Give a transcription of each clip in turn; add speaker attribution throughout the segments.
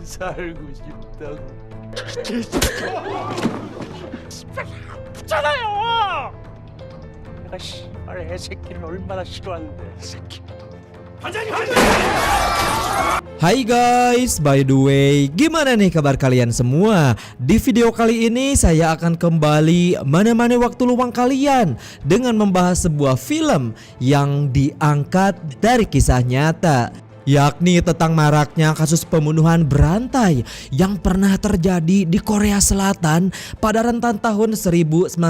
Speaker 1: 살고 싶다고. 씨발 아프잖아요. 내가 씨발 애 새끼를 얼마나 싫어하는데 이 새끼. 반장님.
Speaker 2: Hai guys, by the way, gimana nih kabar kalian semua? Di video kali ini saya akan kembali menemani waktu luang kalian dengan membahas sebuah film yang diangkat dari kisah nyata, yakni tentang maraknya kasus pembunuhan berantai yang pernah terjadi di Korea Selatan pada rentan tahun 1980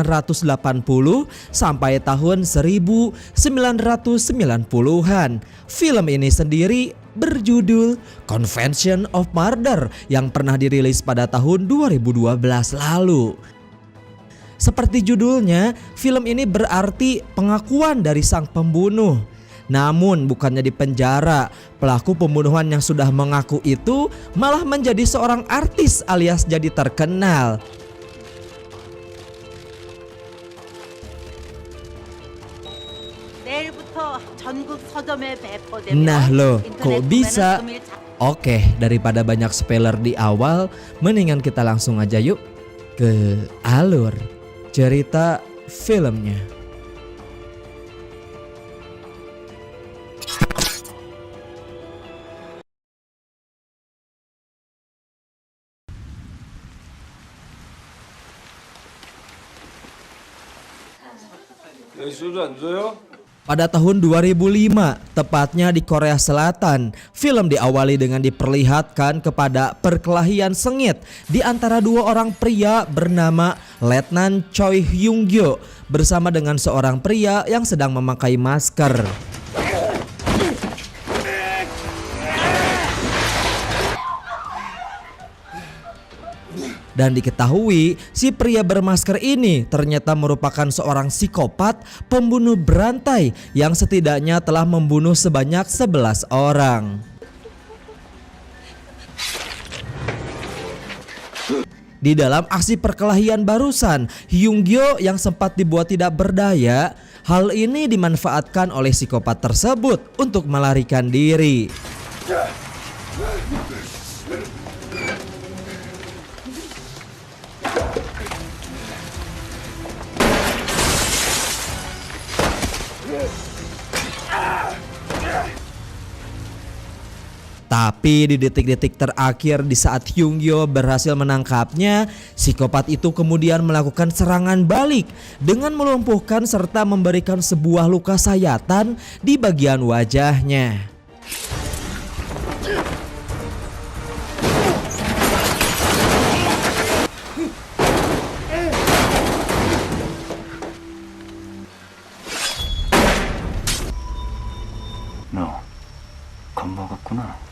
Speaker 2: sampai tahun 1990-an. Film ini sendiri berjudul Convention of Murder yang pernah dirilis pada tahun 2012 lalu. Seperti judulnya, film ini berarti pengakuan dari sang pembunuh. Namun bukannya di penjara, pelaku pembunuhan yang sudah mengaku itu malah menjadi seorang artis alias jadi terkenal. Nah loh, kok bisa? Oke, daripada banyak spoiler di awal, mendingan kita langsung aja yuk ke alur cerita filmnya.
Speaker 1: 소주 안 줘요?
Speaker 2: Pada tahun 2005, tepatnya di Korea Selatan, film diawali dengan diperlihatkan kepada perkelahian sengit di antara dua orang pria bernama Letnan Choi Hyung-gyo bersama dengan seorang pria yang sedang memakai masker. Dan diketahui si pria bermasker ini ternyata merupakan seorang psikopat pembunuh berantai yang setidaknya telah membunuh sebanyak 11 orang. Di dalam aksi perkelahian barusan, Hyung-gyo yang sempat dibuat tidak berdaya, hal ini dimanfaatkan oleh psikopat tersebut untuk melarikan diri. Tapi di detik-detik terakhir di saat Hyung-gyo berhasil menangkapnya, psikopat itu kemudian melakukan serangan balik dengan melumpuhkan serta memberikan sebuah luka sayatan di bagian wajahnya.
Speaker 1: 너 겁먹었구나.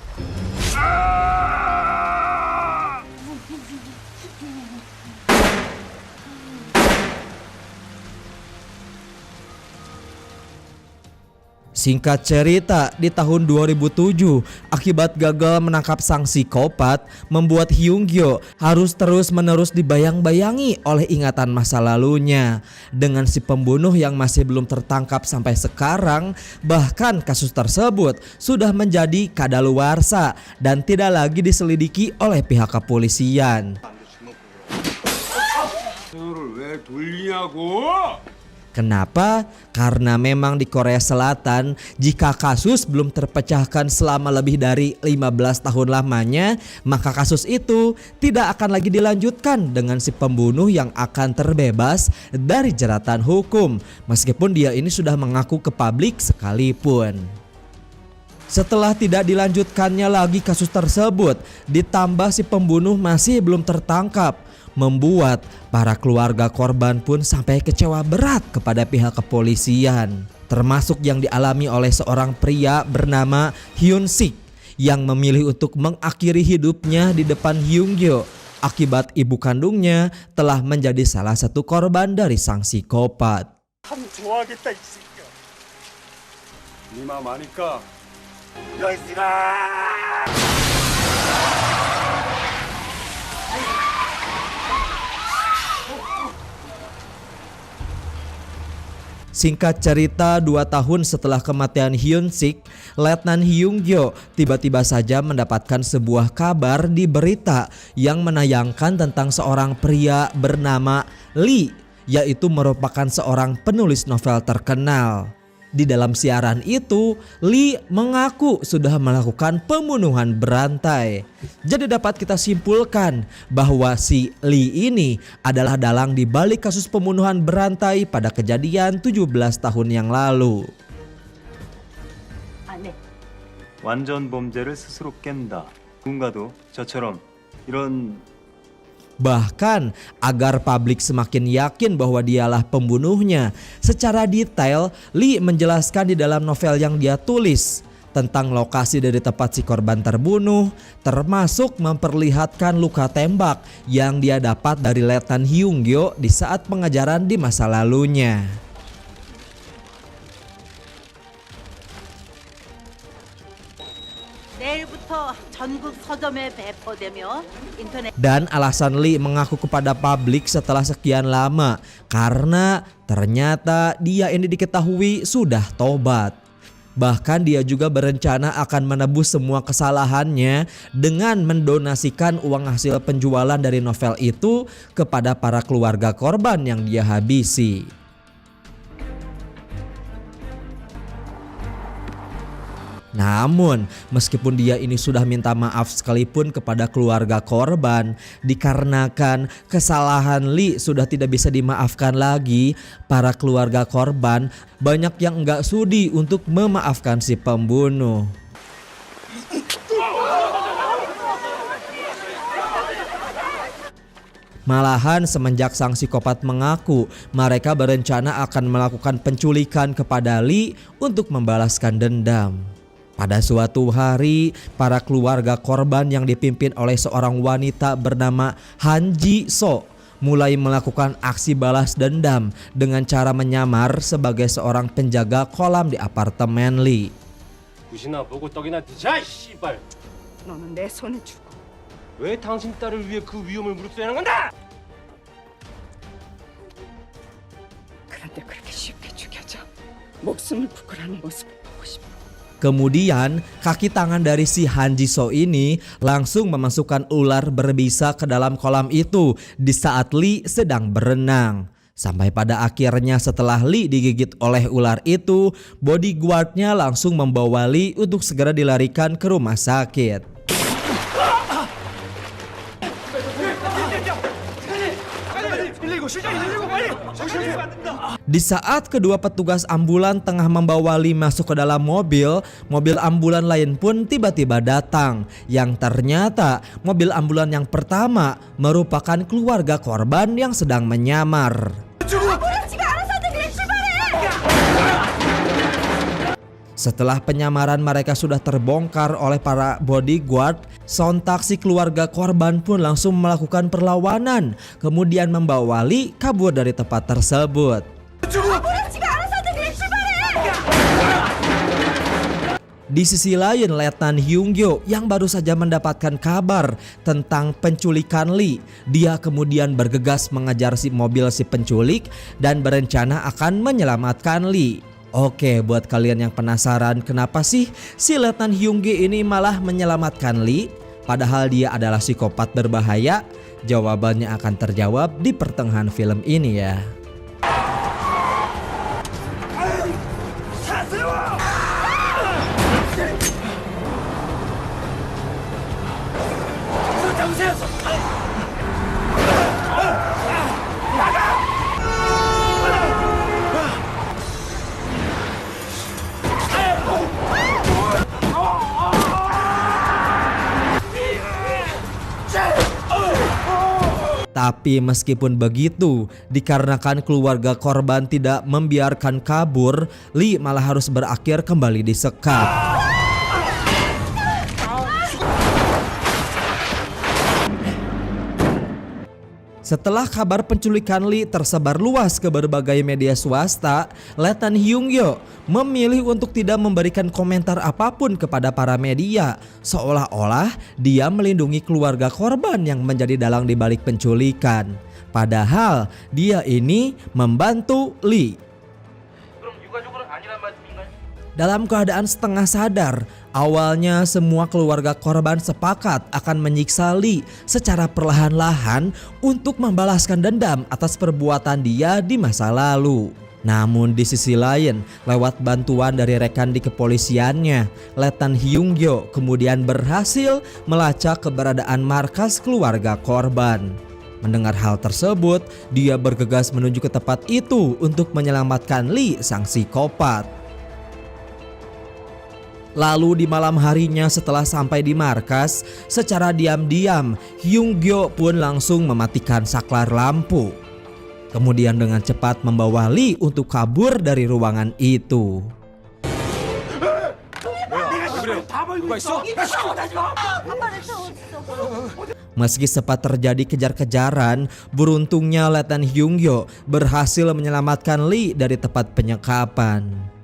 Speaker 2: Singkat cerita, di tahun 2007, akibat gagal menangkap sang psikopat, membuat Hyung-gyo harus terus-menerus dibayang-bayangi oleh ingatan masa lalunya. Dengan si pembunuh yang masih belum tertangkap sampai sekarang, bahkan kasus tersebut sudah menjadi kadaluarsa dan tidak lagi diselidiki oleh pihak kepolisian.
Speaker 1: 왜 돌리냐고?
Speaker 2: Kenapa? Karena memang di Korea Selatan, jika kasus belum terpecahkan selama lebih dari 15 tahun lamanya, maka kasus itu tidak akan lagi dilanjutkan dengan si pembunuh yang akan terbebas dari jeratan hukum, meskipun dia ini sudah mengaku ke publik sekalipun. Setelah tidak dilanjutkannya lagi kasus tersebut, ditambah si pembunuh masih belum tertangkap, membuat para keluarga korban pun sampai kecewa berat kepada pihak kepolisian, termasuk yang dialami oleh seorang pria bernama Hyun-sik yang memilih untuk mengakhiri hidupnya di depan Hyung-gyo akibat ibu kandungnya telah menjadi salah satu korban dari sang psikopat.
Speaker 1: 참 좋아하겠다 이 새끼야. 네 마음 아니까. 야 이씨가.
Speaker 2: Singkat cerita, 2 tahun setelah kematian Hyun Sik, Letnan Hyung Gyo tiba-tiba saja mendapatkan sebuah kabar di berita yang menayangkan tentang seorang pria bernama Lee, yaitu merupakan seorang penulis novel terkenal. Di dalam siaran itu, Lee mengaku sudah melakukan pembunuhan berantai. Jadi dapat kita simpulkan bahwa si Lee ini adalah dalang di balik kasus pembunuhan berantai pada kejadian 17 tahun yang lalu.
Speaker 3: 완전 범죄를 스스로 깬다. 누군가도 저처럼 이런
Speaker 2: Bahkan agar publik semakin yakin bahwa dialah pembunuhnya, secara detail Lee menjelaskan di dalam novel yang dia tulis tentang lokasi dari tempat si korban terbunuh, termasuk memperlihatkan luka tembak yang dia dapat dari Letnan Hyung Gyo di saat pengejaran di masa lalunya.
Speaker 4: 내일부터 전국 서점에 배포되며 인터넷
Speaker 2: Dan alasan Lee mengaku kepada publik setelah sekian lama karena ternyata dia ini diketahui sudah tobat. Bahkan dia juga berencana akan menebus semua kesalahannya dengan mendonasikan uang hasil penjualan dari novel itu kepada para keluarga korban yang dia habisi. Namun, meskipun dia ini sudah minta maaf sekalipun kepada keluarga korban, dikarenakan kesalahan Lee sudah tidak bisa dimaafkan lagi, para keluarga korban banyak yang enggak sudi untuk memaafkan si pembunuh. Malahan semenjak sang psikopat mengaku mereka berencana akan melakukan penculikan kepada Lee untuk membalaskan dendam. Pada suatu hari, para keluarga korban yang dipimpin oleh seorang wanita bernama Han Ji So mulai melakukan aksi balas dendam dengan cara menyamar sebagai seorang penjaga kolam di apartemen Lee.
Speaker 1: 굿이나 보고 떡이나 드자, 씨발.
Speaker 5: 너는 내 손에 죽어.
Speaker 1: 왜 당신 딸을 위해 그 위험을 무릅쓰는 건다?
Speaker 5: 그런데 그렇게 쉽게 죽여져. 목숨을 부끄라는 모습 보고 싶어.
Speaker 2: Kemudian kaki tangan dari si Han Ji So ini langsung memasukkan ular berbisa ke dalam kolam itu di saat Lee sedang berenang. Sampai pada akhirnya setelah Lee digigit oleh ular itu, bodyguardnya langsung membawa Lee untuk segera dilarikan ke rumah sakit. Di saat kedua petugas ambulan tengah membawa Lee masuk ke dalam mobil, mobil ambulan lain pun tiba-tiba datang. Yang ternyata mobil ambulan yang pertama merupakan keluarga korban yang sedang menyamar. Setelah penyamaran mereka sudah terbongkar oleh para bodyguard, sontak si keluarga korban pun langsung melakukan perlawanan, kemudian membawa Lee kabur dari tempat tersebut. Di sisi lain, Letnan Hyung Gyo yang baru saja mendapatkan kabar tentang penculikan Lee, dia kemudian bergegas mengejar si mobil si penculik dan berencana akan menyelamatkan Lee. Oke, buat kalian yang penasaran kenapa sih si Letnan Hyung Gyo ini malah menyelamatkan Lee padahal dia adalah psikopat berbahaya? Jawabannya akan terjawab di pertengahan film ini ya. Tapi meskipun begitu, dikarenakan keluarga korban tidak membiarkan kabur, Lee malah harus berakhir kembali disekap. Setelah kabar penculikan Lee tersebar luas ke berbagai media swasta, Letnan Hyung Gyo memilih untuk tidak memberikan komentar apapun kepada para media, seolah-olah dia melindungi keluarga korban yang menjadi dalang di balik penculikan. Padahal dia ini membantu Lee. Dalam keadaan setengah sadar, awalnya semua keluarga korban sepakat akan menyiksa Lee secara perlahan-lahan untuk membalaskan dendam atas perbuatan dia di masa lalu. Namun di sisi lain, lewat bantuan dari rekan di kepolisiannya, Letnan Hyung-gyo kemudian berhasil melacak keberadaan markas keluarga korban. Mendengar hal tersebut, dia bergegas menuju ke tempat itu untuk menyelamatkan Lee, sang psikopat. Lalu di malam harinya setelah sampai di markas, secara diam-diam Hyung-gyo pun langsung mematikan saklar lampu. Kemudian dengan cepat membawa Lee untuk kabur dari ruangan itu. Meski sempat terjadi kejar-kejaran, beruntungnya Letnan Hyung-gyo berhasil menyelamatkan Lee dari tempat penyekapan.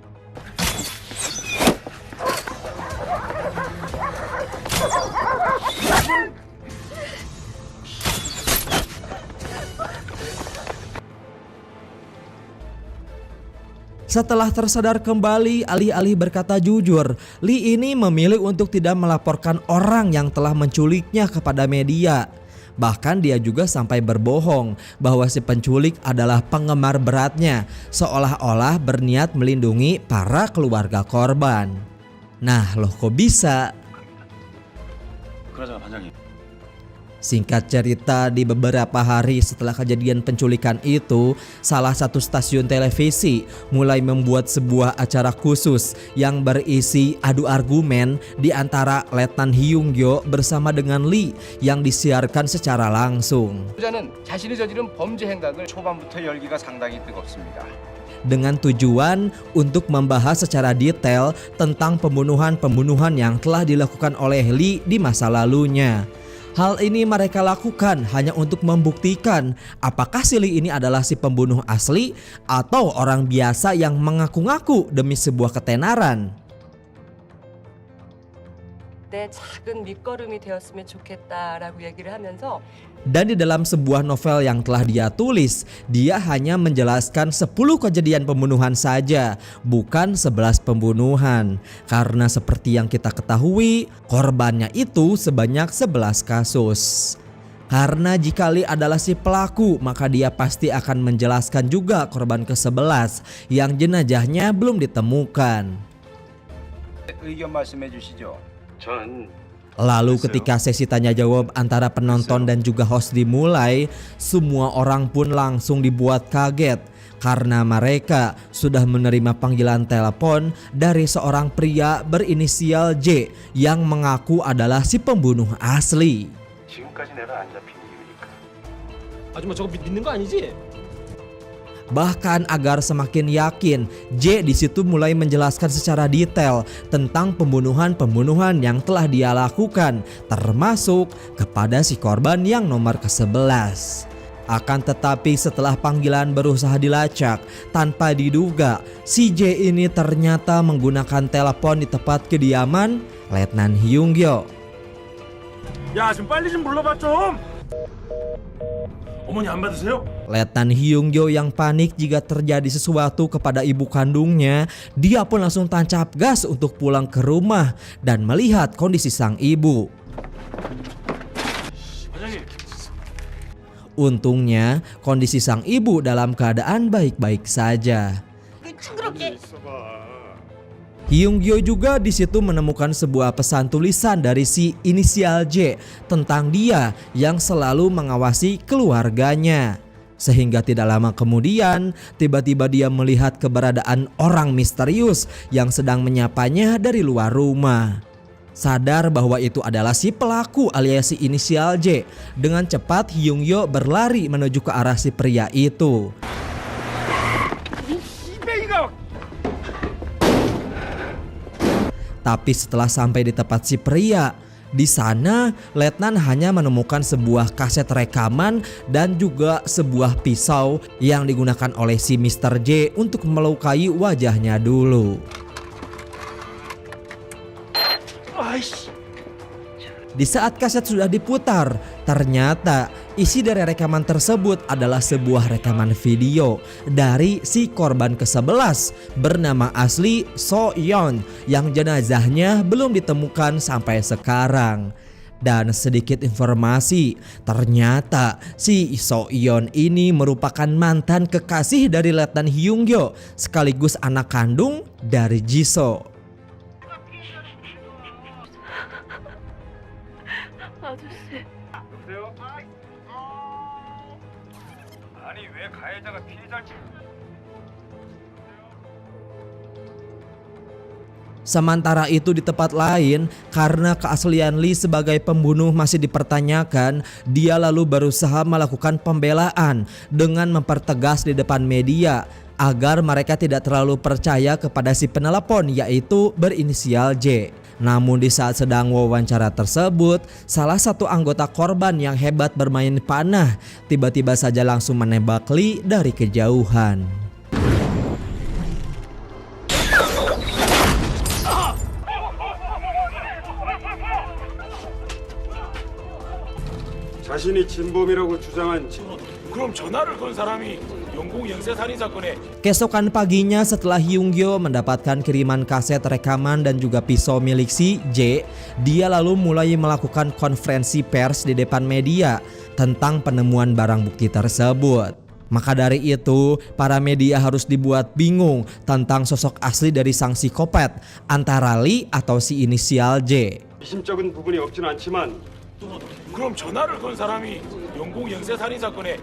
Speaker 2: Setelah tersadar kembali, alih-alih berkata jujur, Lee ini memilih untuk tidak melaporkan orang yang telah menculiknya kepada media. Bahkan dia juga sampai berbohong bahwa si penculik adalah penggemar beratnya, seolah-olah berniat melindungi para keluarga korban. Nah, loh kok bisa?
Speaker 3: 그러자 반장님.
Speaker 2: Singkat cerita, di beberapa hari setelah kejadian penculikan itu, salah satu stasiun televisi mulai membuat sebuah acara khusus yang berisi adu argumen di antara Letnan Hyung-gyo bersama dengan Lee yang disiarkan secara langsung.
Speaker 6: 자는 자신이 저지른 범죄 행각을 초반부터 열기가 상당히 뜨겁습니다.
Speaker 2: Dengan tujuan untuk membahas secara detail tentang pembunuhan-pembunuhan yang telah dilakukan oleh Lee di masa lalunya. Hal ini mereka lakukan hanya untuk membuktikan apakah si Lee ini adalah si pembunuh asli atau orang biasa yang mengaku-ngaku demi sebuah ketenaran.
Speaker 7: 내 작은 밑거름이 되었으면 좋겠다라고 얘기를 하면서
Speaker 2: Dan di dalam sebuah novel yang telah dia tulis, dia hanya menjelaskan 10 kejadian pembunuhan saja, bukan 11 pembunuhan. Karena seperti yang kita ketahui, korbannya itu sebanyak 11 kasus. Karena jika Lee adalah si pelaku, maka dia pasti akan menjelaskan juga korban ke-11 yang jenazahnya belum ditemukan.
Speaker 6: 의견 말씀해 주시죠.
Speaker 2: Lalu ketika sesi tanya jawab antara penonton dan juga host dimulai, semua orang pun langsung dibuat kaget karena mereka sudah menerima panggilan telepon dari seorang pria berinisial J yang mengaku adalah si pembunuh asli.
Speaker 3: 지금까지 내가 안 잡힌 이유니까.
Speaker 8: 아줌마 저거 믿는 거 아니지?
Speaker 2: Bahkan agar semakin yakin, J di situ mulai menjelaskan secara detail tentang pembunuhan-pembunuhan yang telah dia lakukan, termasuk kepada si korban yang nomor ke-11. Akan tetapi setelah panggilan berusaha dilacak, tanpa diduga si J ini ternyata menggunakan telepon di tempat kediaman Letnan Hyung-gyo.
Speaker 1: 야, 좀 빨리 좀 불러봐 좀. 어머니 안 받으세요?
Speaker 2: Letnan Hyung-gyo yang panik jika terjadi sesuatu kepada ibu kandungnya, dia pun langsung tancap gas untuk pulang ke rumah dan melihat kondisi sang ibu. Untungnya kondisi sang ibu dalam keadaan baik-baik saja. Hyung-gyo juga di situ menemukan sebuah pesan tulisan dari si inisial J tentang dia yang selalu mengawasi keluarganya. Sehingga tidak lama kemudian tiba-tiba dia melihat keberadaan orang misterius yang sedang menyapanya dari luar rumah. Sadar bahwa itu adalah si pelaku alias si inisial J, dengan cepat Hyung-gyo berlari menuju ke arah si pria itu. Tapi setelah sampai di tempat si pria, di sana Letnan hanya menemukan sebuah kaset rekaman dan juga sebuah pisau yang digunakan oleh si Mr. J untuk melukai wajahnya dulu. Di saat kaset sudah diputar, ternyata isi dari rekaman tersebut adalah sebuah rekaman video dari si korban ke-11 bernama asli So-yeon yang jenazahnya belum ditemukan sampai sekarang. Dan sedikit informasi, ternyata si So-yeon ini merupakan mantan kekasih dari Letnan Hyung-gyo sekaligus anak kandung dari Jisoo.
Speaker 3: 아니 왜 가해자가 피해자를
Speaker 2: Sementara itu di tempat lain, karena keaslian Lee sebagai pembunuh masih dipertanyakan, dia lalu berusaha melakukan pembelaan dengan mempertegas di depan media agar mereka tidak terlalu percaya kepada si penelepon yaitu berinisial J. Namun di saat sedang wawancara tersebut, salah satu anggota korban yang hebat bermain panah tiba-tiba saja langsung menembak Lee dari kejauhan.
Speaker 1: 자신이 진범이라고 주장한
Speaker 9: 그럼 전화를 건 사람이 영국 영세 살인 사건에
Speaker 2: Keesokan paginya setelah Hyung-gyo mendapatkan kiriman kaset rekaman dan juga pisau milik si J, dia lalu mulai melakukan konferensi pers di depan media tentang penemuan barang bukti tersebut. Maka dari itu, para media harus dibuat bingung tentang sosok asli dari sang psikopat antara Lee atau si inisial J.
Speaker 1: 미심쩍은 부분이 없진 않지만
Speaker 9: 그럼 전화를 건 사람이 영국 영세 살인 사건에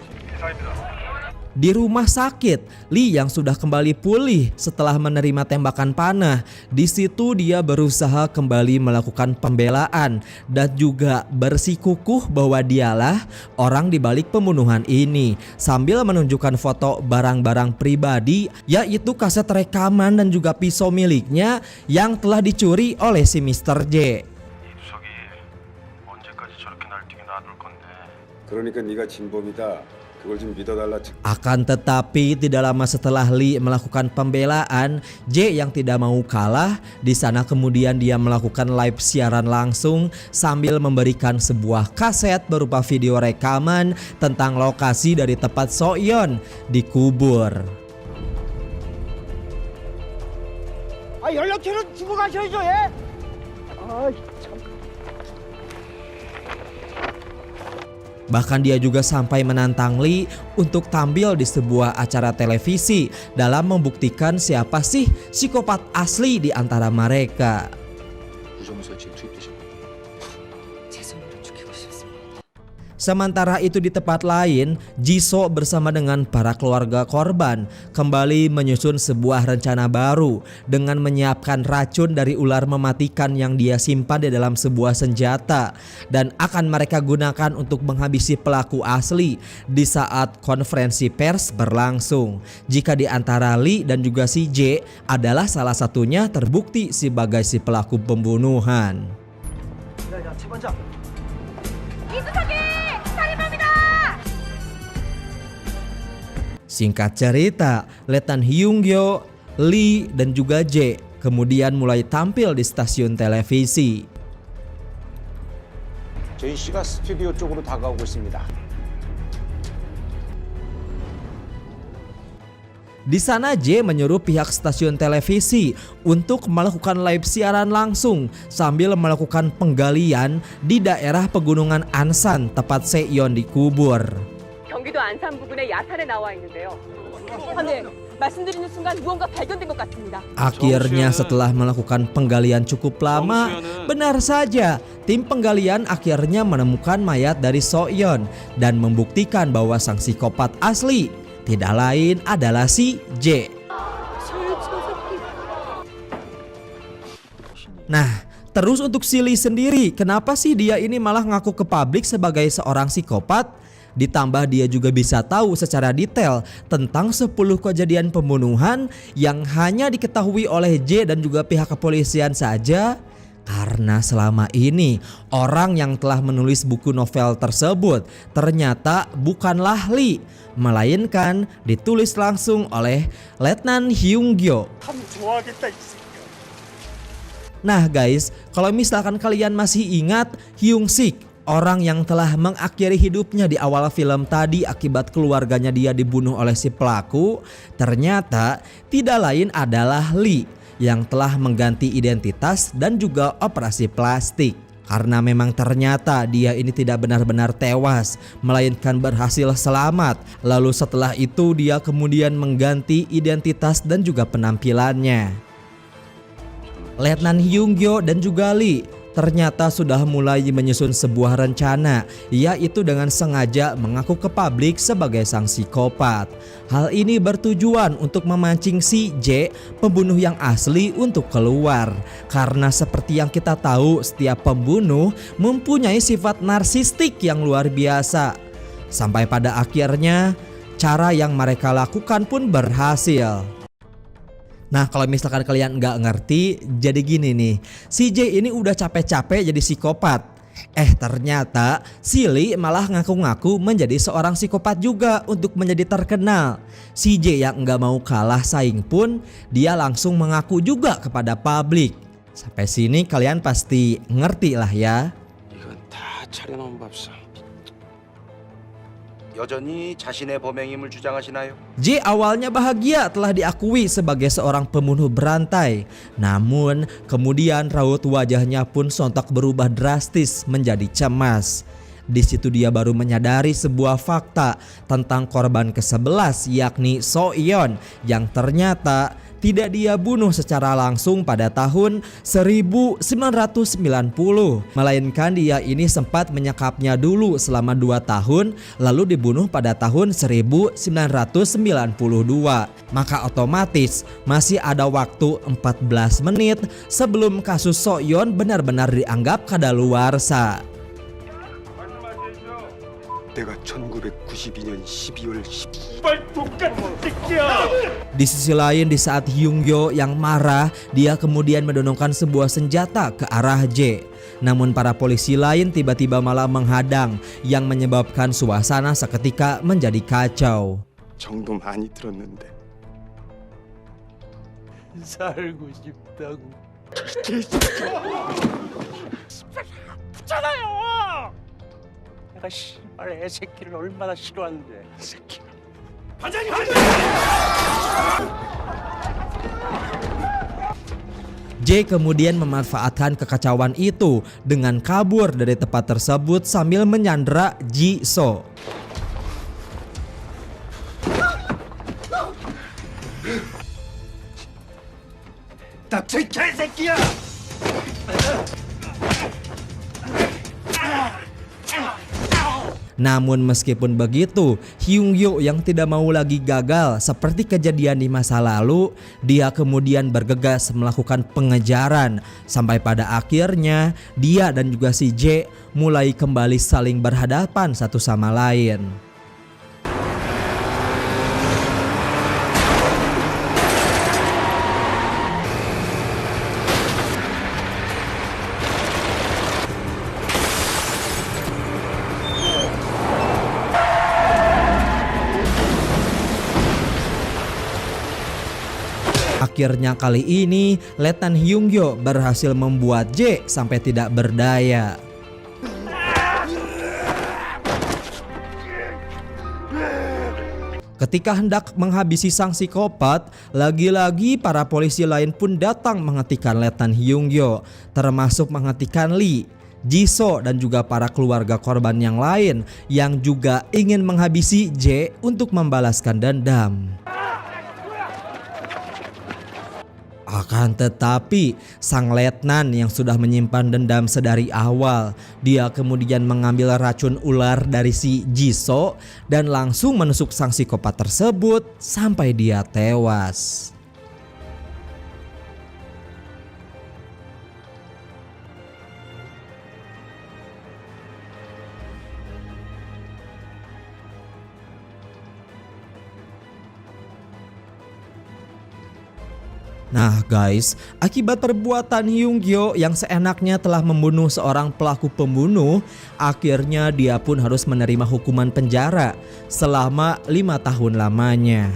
Speaker 2: Di rumah sakit, Lee yang sudah kembali pulih setelah menerima tembakan panah, di situ dia berusaha kembali melakukan pembelaan dan juga bersikukuh bahwa dialah orang di balik pembunuhan ini sambil menunjukkan foto barang-barang pribadi yaitu kaset rekaman dan juga pisau miliknya yang telah dicuri oleh si Mr. J.
Speaker 3: 이 구석이 언제까지 저렇게 날뛰게 놔둘 건데
Speaker 1: 그러니까 네가 진범이다. 그걸 좀 믿어달라.
Speaker 2: Akan tetapi tidak lama setelah Lee melakukan pembelaan, J yang tidak mau kalah, di sana kemudian dia melakukan live siaran langsung sambil memberikan sebuah kaset berupa video rekaman tentang lokasi dari tempat So-yeon dikubur.
Speaker 8: 연락처는 주고 가셔야죠, 예?
Speaker 2: Bahkan dia juga sampai menantang Lee untuk tampil di sebuah acara televisi dalam membuktikan siapa sih psikopat asli di antara mereka.
Speaker 3: 부정수에 지금 투입되신 거예요.
Speaker 5: 제 손으로 죽이고 싶습니다.
Speaker 2: Sementara itu di tempat lain, Jisoo bersama dengan para keluarga korban kembali menyusun sebuah rencana baru dengan menyiapkan racun dari ular mematikan yang dia simpan di dalam sebuah senjata dan akan mereka gunakan untuk menghabisi pelaku asli di saat konferensi pers berlangsung. Jika di antara Lee dan juga si J adalah salah satunya terbukti sebagai si pelaku pembunuhan. Singkat cerita, Letnan Hyung-gyo, Lee dan juga J kemudian mulai tampil di stasiun televisi.
Speaker 6: 저희 씨가 스튜디오 쪽으로 다가오고 있습니다.
Speaker 2: Di sana J menyuruh pihak stasiun televisi untuk melakukan live siaran langsung sambil melakukan penggalian di daerah pegunungan Ansan tempat Se-yeon dikubur.
Speaker 7: 경기도 안산 부근의 야산에 나와 있는데요. 네, 말씀드리는 순간 무언가 발견된 것 같습니다.
Speaker 2: Akhirnya setelah melakukan penggalian cukup lama, benar saja tim penggalian akhirnya menemukan mayat dari So-yeon dan membuktikan bahwa sang psikopat asli tidak lain adalah si J. Nah, terus untuk si Lee sendiri, kenapa sih dia ini malah ngaku ke publik sebagai seorang psikopat? Ditambah dia juga bisa tahu secara detail tentang 10 kejadian pembunuhan yang hanya diketahui oleh J dan juga pihak kepolisian saja. Karena selama ini orang yang telah menulis buku novel tersebut ternyata bukanlah Lee, melainkan ditulis langsung oleh Letnan Hyung-gyo.
Speaker 1: 참 좋아하겠다 이 새끼야.
Speaker 2: Nah guys, kalau misalkan kalian masih ingat Hyung-sik, orang yang telah mengakhiri hidupnya di awal film tadi akibat keluarganya dia dibunuh oleh si pelaku, ternyata tidak lain adalah Lee yang telah mengganti identitas dan juga operasi plastik. Karena memang ternyata dia ini tidak benar-benar tewas, melainkan berhasil selamat. Lalu setelah itu dia kemudian mengganti identitas dan juga penampilannya. Letnan Hyung-gyo dan juga Lee ternyata sudah mulai menyusun sebuah rencana, yaitu dengan sengaja mengaku ke publik sebagai sang psikopat. Hal ini bertujuan untuk memancing si J, pembunuh yang asli, untuk keluar. Karena seperti yang kita tahu, setiap pembunuh mempunyai sifat narsistik yang luar biasa. Sampai pada akhirnya, cara yang mereka lakukan pun berhasil. Nah kalau misalkan kalian nggak ngerti, jadi gini nih, si J ini udah capek-capek jadi psikopat. Ternyata si Lee malah ngaku-ngaku menjadi seorang psikopat juga untuk menjadi terkenal. Si J yang nggak mau kalah saing pun, dia langsung mengaku juga kepada publik. Sampai sini kalian pasti ngerti lah ya.
Speaker 3: 이건 다 차려놓은 밥상.
Speaker 6: 여전히 자신의 범행임을 주장하시나요?
Speaker 2: J awalnya bahagia telah diakui sebagai seorang pembunuh berantai. Namun kemudian raut wajahnya pun sontak berubah drastis menjadi cemas. Di situ dia baru menyadari sebuah fakta tentang korban ke-11, yakni So-yeon, yang ternyata tidak dia bunuh secara langsung pada tahun 1990, melainkan dia ini sempat menyekapnya dulu selama 2 tahun lalu dibunuh pada tahun 1992. Maka otomatis masih ada waktu 14 menit sebelum kasus So-yeon benar-benar dianggap kadaluarsa.
Speaker 3: 내가 1992년 12월 10일
Speaker 2: Di sisi lain, di saat Hyung-gyo yang marah, dia kemudian mendonongkan sebuah senjata ke arah J. Namun para polisi lain tiba-tiba malah menghadang, yang menyebabkan suasana seketika menjadi kacau.
Speaker 3: 정도 많이 들었는데
Speaker 1: 살고 싶다고. 내가 씨발 애 새끼를 얼마나 싫어하는데. 새끼. 반장님!
Speaker 2: J kemudian memanfaatkan kekacauan itu dengan kabur dari tempat tersebut sambil menyandra Ji-so.
Speaker 1: 닥쳐 이 개새끼야!
Speaker 2: Namun meskipun begitu, Hyung-gyo yang tidak mau lagi gagal seperti kejadian di masa lalu, dia kemudian bergegas melakukan pengejaran. Sampai pada akhirnya dia dan juga si J mulai kembali saling berhadapan satu sama lain. Akhirnya kali ini Letnan Hyung-gyo berhasil membuat J sampai tidak berdaya. Ketika hendak menghabisi sang psikopat, lagi-lagi para polisi lain pun datang menghentikan Letnan Hyung-gyo, termasuk menghentikan Lee, Ji-so dan juga para keluarga korban yang lain yang juga ingin menghabisi J untuk membalaskan dendam. Akan tetapi sang letnan yang sudah menyimpan dendam sedari awal, dia kemudian mengambil racun ular dari si Ji-so dan langsung menusuk sang psikopat tersebut sampai dia tewas. Nah guys, akibat perbuatan Hyung-gyo yang seenaknya telah membunuh seorang pelaku pembunuh, akhirnya dia pun harus menerima hukuman penjara selama 5 tahun lamanya.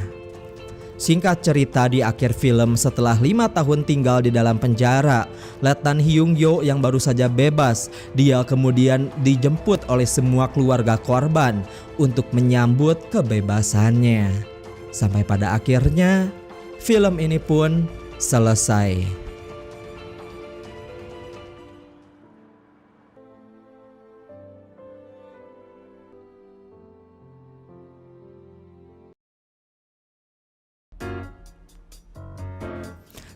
Speaker 2: Singkat cerita, di akhir film setelah 5 tahun tinggal di dalam penjara, Letnan Hyung Yo yang baru saja bebas, dia kemudian dijemput oleh semua keluarga korban untuk menyambut kebebasannya. Sampai pada akhirnya film ini pun selesai.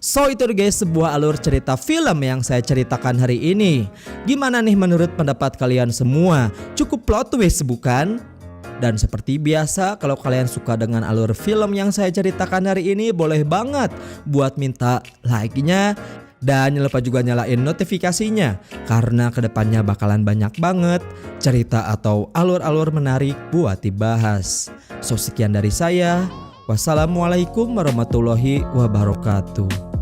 Speaker 2: So itu guys, sebuah alur cerita film yang saya ceritakan hari ini. Gimana nih menurut pendapat kalian semua? Cukup plot twist bukan? Dan seperti biasa, kalau kalian suka dengan alur film yang saya ceritakan hari ini, boleh banget buat minta like-nya. Dan jangan lupa juga nyalain notifikasinya, karena kedepannya bakalan banyak banget cerita atau alur-alur menarik buat dibahas. So sekian dari saya. Wassalamualaikum warahmatullahi wabarakatuh.